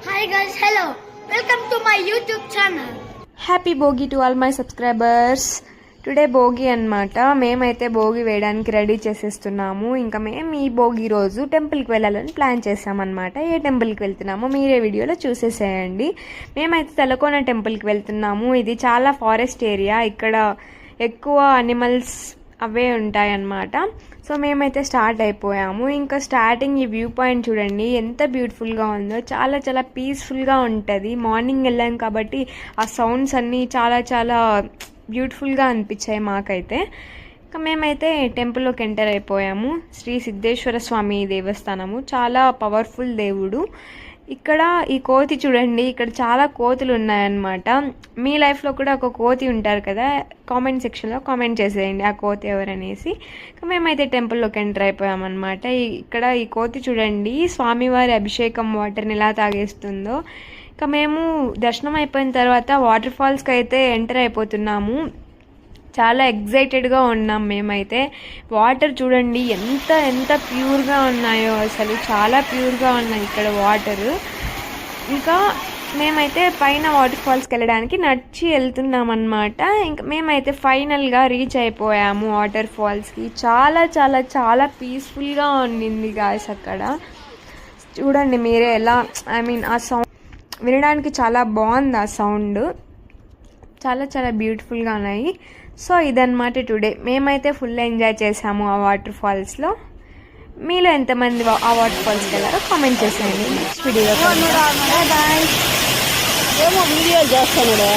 Hi guys, hello. Welcome to my YouTube channel. Happy Bhogi to all my subscribers. Today Bhogi అనమాట. మేమైతే భోగి వేయడానికి ready చేసేస్తున్నాము. ఇంకా మేము ఈ భోగి రోజు టెంపుల్కి వెళ్ళాలని ప్లాన్ చేసామన్నమాట. ఏ టెంపుల్కి వెళ్తున్నామో మీరే వీడియోలో చూసేసేయండి. మేమైతే తలకోన టెంపుల్కి వెళ్తున్నాము. ఇది చాలా ఫారెస్ట్ ఏరియా, ఇక్కడ ఎక్కువ అనిమల్స్ అవే ఉంటాయన్నమాట. సో మేమైతే స్టార్ట్ అయిపోయాము. ఇంకా స్టార్టింగ్ ఈ వ్యూ పాయింట్ చూడండి ఎంత బ్యూటిఫుల్గా ఉందో. చాలా చాలా పీస్ఫుల్గా ఉంటుంది. మార్నింగ్ వెళ్ళాం కాబట్టి ఆ సౌండ్స్ అన్నీ చాలా చాలా బ్యూటిఫుల్గా అనిపించాయి మాకైతే. ఇంకా మేమైతే టెంపుల్లోకి ఎంటర్ అయిపోయాము. శ్రీ సిద్ధేశ్వర స్వామి దేవస్థానము, చాలా పవర్ఫుల్ దేవుడు. ఇక్కడ ఈ కోతి చూడండి, ఇక్కడ చాలా కోతులు ఉన్నాయన్నమాట. మీ లైఫ్లో కూడా ఒక కోతి ఉంటారు కదా, కామెంట్ సెక్షన్లో కామెంట్ చేసేయండి ఆ కోతి ఎవరనేసి. మేమైతే టెంపుల్లోకి ఎంటర్ అయిపోయామన్నమాట. ఇక్కడ ఈ కోతి చూడండి స్వామివారి అభిషేకం వాటర్ని ఎలా తాగేస్తుందో. ఇంకా మేము దర్శనం అయిపోయిన తర్వాత వాటర్ ఫాల్స్కి అయితే ఎంటర్ అయిపోతున్నాము. చాలా ఎగ్జైటెడ్గా ఉన్నాం మేమైతే. వాటర్ చూడండి ఎంత ఎంత ప్యూర్గా ఉన్నాయో, అసలు చాలా ప్యూర్గా ఉన్నాయి ఇక్కడ వాటర్. ఇంకా మేమైతే పైన వాటర్ ఫాల్స్కి వెళ్ళడానికి నడిచి వెళ్తున్నాం అన్నమాట. ఇంకా మేమైతే ఫైనల్గా రీచ్ అయిపోయాము వాటర్ ఫాల్స్కి. చాలా చాలా చాలా పీస్ఫుల్గా ఉండింది గాయస్ అక్కడ. చూడండి మీరే ఎలా, ఆ సౌండ్ వినడానికి చాలా బాగుంది. ఆ సౌండ్ చాలా చాలా బ్యూటిఫుల్గా ఉన్నాయి. సో ఇదన్నమాట టుడే. మేమైతే ఫుల్ ఎంజాయ్ చేసాము ఆ వాటర్ ఫాల్స్లో. మీలో ఎంతమంది ఆ వాటర్ ఫాల్స్కి వెళ్ళారో కామెంట్ చేసేయండి. నెక్స్ట్ వీడియోలో బాయ్. ఏమో వీడియో చేస్తాను.